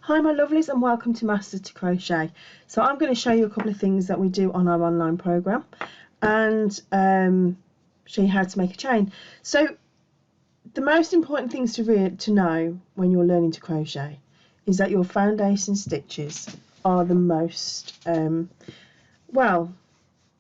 Hi my lovelies, and welcome to Masters to Crochet. So I'm going to show you a couple of things that we do on our online program and show you how to make a chain. So the most important things to know when you're learning to crochet is that your foundation stitches are the most well,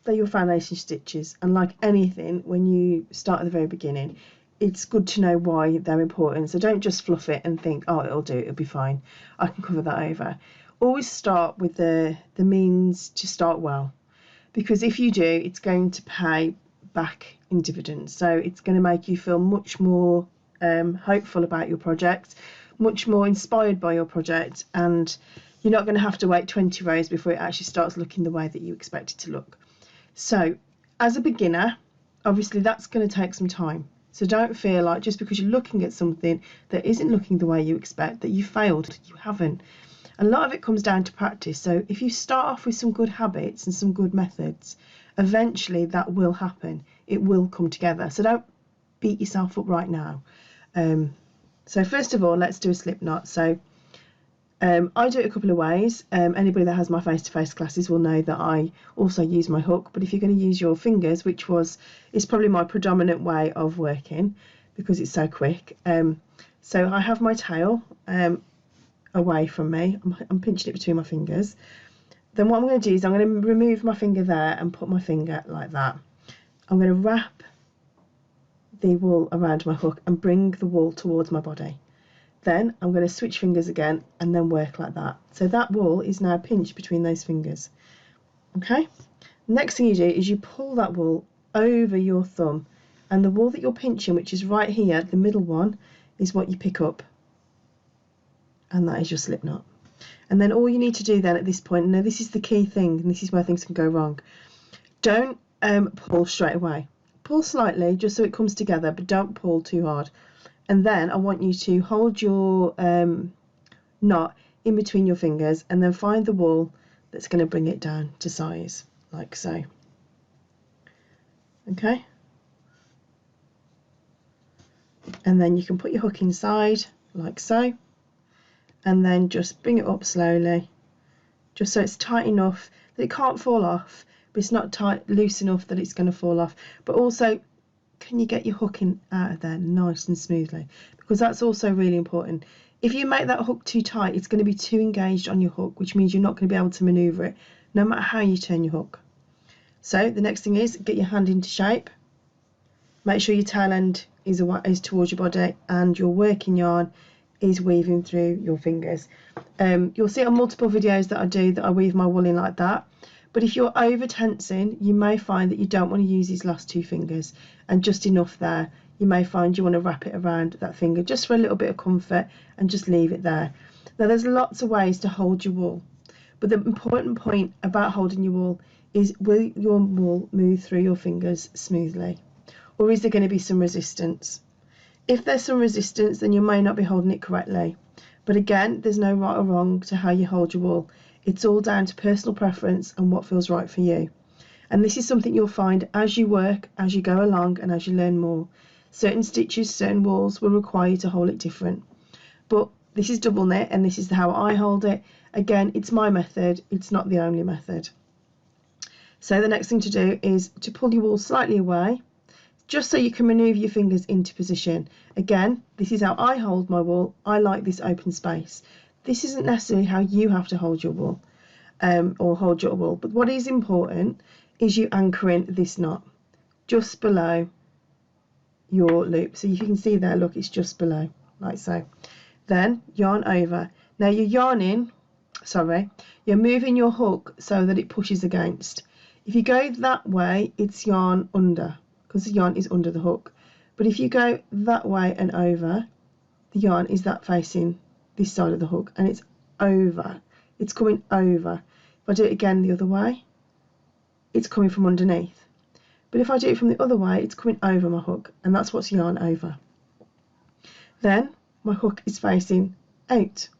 they're your foundation stitches, and like anything, when you start at the very beginning, it's good to know why they're important. So don't just fluff it and think, oh, it'll be fine, I can cover that over. Always start with the means to start well, because if you do, it's going to pay back in dividends. So it's going to make you feel much more hopeful about your project, much more inspired by your project, and you're not going to have to wait 20 rows before it actually starts looking the way that you expect it to look. So as a beginner, obviously that's going to take some time. So don't feel like just because you're looking at something that isn't looking the way you expect that you failed. You haven't. A lot of it comes down to practice. So if you start off with some good habits and some good methods, eventually that will happen. It will come together. So don't beat yourself up right now. So first of all, let's do a slip knot. So I do it a couple of ways. Anybody that has my face-to-face classes will know that I also use my hook, but if you're going to use your fingers, which is probably my predominant way of working because it's so quick. So I have my tail away from me. I'm pinching it between my fingers. Then what I'm going to do is I'm going to remove my finger there and put my finger like that. I'm going to wrap the wool around my hook and bring the wool towards my body. Then I'm going to switch fingers again and then work like that. So that wool is now pinched between those fingers. Okay. Next thing you do is you pull that wool over your thumb, and the wool that you're pinching, which is right here, the middle one, is what you pick up, and that is your slip knot. And then all you need to do then at this point, now this is the key thing, and this is where things can go wrong. Don't pull straight away. Pull slightly just so it comes together, but don't pull too hard. And then I want you to hold your knot in between your fingers and then find the wool that's going to bring it down to size, like so. Okay? And then you can put your hook inside, like so, and then just bring it up slowly, just so it's tight enough that it can't fall off, but it's not tight, loose enough that it's going to fall off. But also, can you get your hook in out of there nice and smoothly, because that's also really important. If you make that hook too tight, it's going to be too engaged on your hook, which means you're not going to be able to maneuver it no matter how you turn your hook. So the next thing is get your hand into shape. Make sure your tail end is towards your body and your working yarn is weaving through your fingers. You'll see on multiple videos that I do that I weave my wool in like that. But if you're over tensing, you may find that you don't want to use these last two fingers, and just enough there. You may find you want to wrap it around that finger just for a little bit of comfort and just leave it there. Now there's lots of ways to hold your wool, but the important point about holding your wool is, will your wool move through your fingers smoothly, or is there going to be some resistance? If there's some resistance, then you may not be holding it correctly. But again, there's no right or wrong to how you hold your wool. It's all down to personal preference and what feels right for you. And this is something you'll find as you work, as you go along, and as you learn more. Certain stitches, certain wools will require you to hold it different. But this is double knit, and this is how I hold it. Again, it's my method, it's not the only method. So the next thing to do is to pull your wool slightly away, just so you can manoeuvre your fingers into position. Again, this is how I hold my wool. I like this open space. This isn't necessarily how you have to hold your wool, or hold your wool. But what is important is you anchoring this knot just below your loop. So you can see there, look, it's just below, like so. Then yarn over. Now you're moving your hook so that it pushes against. If you go that way, it's yarn under, because the yarn is under the hook. But if you go that way and over, the yarn is that facing this side of the hook, and it's over. It's coming over. If I do it again the other way, it's coming from underneath. But if I do it from the other way, it's coming over my hook, and that's what's yarn over. Then my hook is facing out,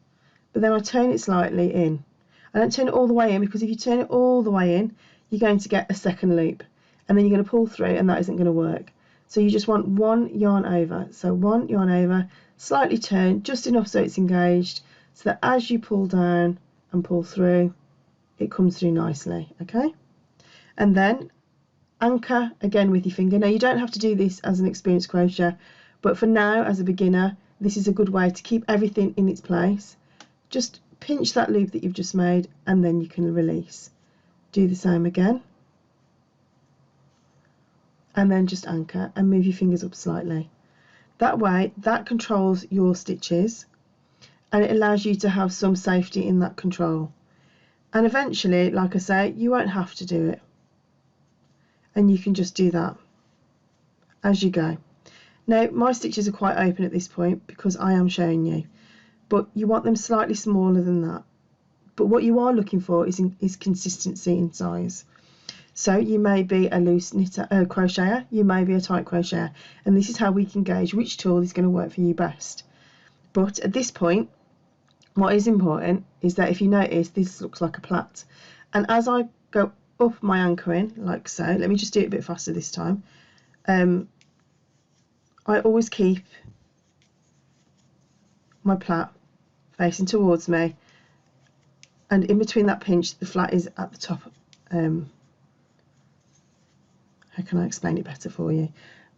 but then I turn it slightly in. I don't turn it all the way in, because if you turn it all the way in, you're going to get a second loop, and then you're going to pull through, and that isn't going to work. So you just want one yarn over. So one yarn over, slightly turn, just enough so it's engaged, so that as you pull down and pull through, it comes through nicely. Okay, and then anchor again with your finger. Now you don't have to do this as an experienced crocheter, but for now, as a beginner, this is a good way to keep everything in its place. Just pinch that loop that you've just made, and then you can release. Do the same again, and then just anchor and move your fingers up slightly. That way, that controls your stitches, and it allows you to have some safety in that control. And eventually, like I say, you won't have to do it, and you can just do that as you go. Now, my stitches are quite open at this point because I am showing you, but you want them slightly smaller than that. But what you are looking for is consistency in size. So you may be a loose crocheter, you may be a tight crocheter, and this is how we can gauge which tool is going to work for you best. But at this point, what is important is that if you notice, this looks like a plait, and as I go up my anchoring, like so, let me just do it a bit faster this time. I always keep my plait facing towards me, and in between that pinch, the flat is at the top. How can I explain it better for you?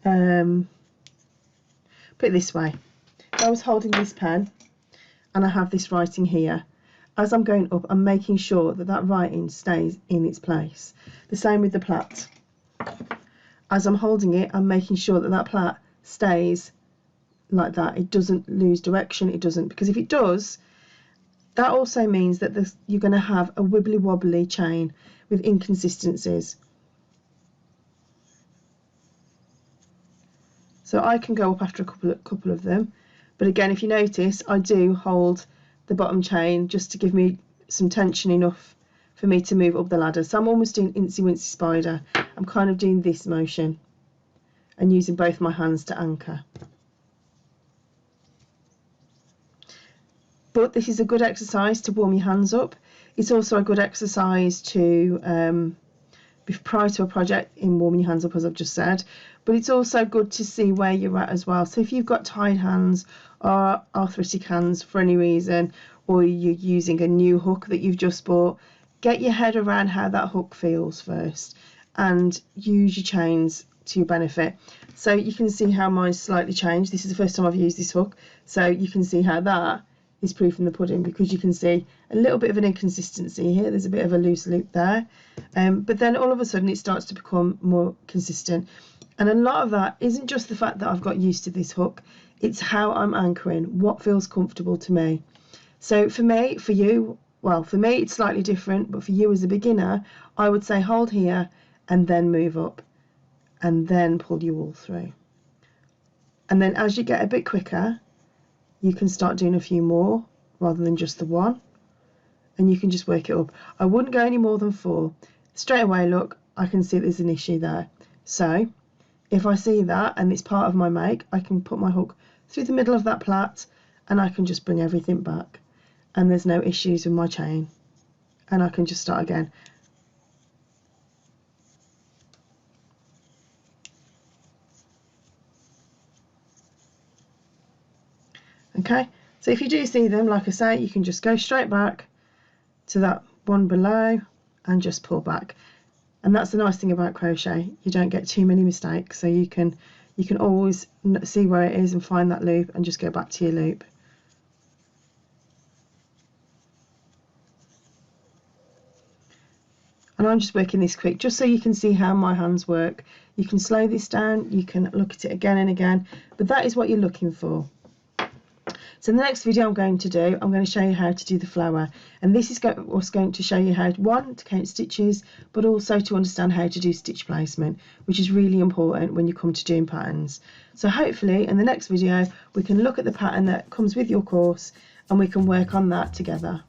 Put it this way. If I was holding this pen and I have this writing here, as I'm going up, I'm making sure that that writing stays in its place. The same with the plait. As I'm holding it, I'm making sure that that plait stays like that. It doesn't lose direction. It doesn't, because if it does, that also means that you're going to have a wibbly wobbly chain with inconsistencies. So I can go up after a couple of them, but again, if you notice, I do hold the bottom chain just to give me some tension enough for me to move up the ladder. So I'm almost doing Incy Wincy Spider. I'm kind of doing this motion and using both my hands to anchor. But this is a good exercise to warm your hands up. It's also a good exercise to prior to a project in warming your hands up, as I've just said, but it's also good to see where you're at as well. So if you've got tired hands or arthritic hands for any reason, or you're using a new hook that you've just bought, get your head around how that hook feels first and use your chains to your benefit. So you can see how mine's slightly changed. This is the first time I've used this hook, so you can see how that is proof in the pudding, because you can see a little bit of an inconsistency here. There's a bit of a loose loop there, but then all of a sudden it starts to become more consistent. And a lot of that isn't just the fact that I've got used to this hook, it's how I'm anchoring, what feels comfortable to me. So for me, for you, well, for me it's slightly different, but for you as a beginner, I would say hold here and then move up and then pull you all through. And then as you get a bit quicker, you can start doing a few more rather than just the one, and you can just work it up. I wouldn't go any more than 4. Straight away, look, I can see there's an issue there. So if I see that and it's part of my make, I can put my hook through the middle of that plait and I can just bring everything back, and there's no issues with my chain, and I can just start again. Okay, so if you do see them, like I say, you can just go straight back to that one below and just pull back. And that's the nice thing about crochet, you don't get too many mistakes, so you can always see where it is and find that loop and just go back to your loop. And I'm just working this quick just so you can see how my hands work. You can slow this down, you can look at it again and again, but that is what you're looking for. So in the next video I'm going to show you how to do the flower, and this is going to show you how, one, to count stitches, but also to understand how to do stitch placement, which is really important when you come to doing patterns. So hopefully in the next video we can look at the pattern that comes with your course and we can work on that together.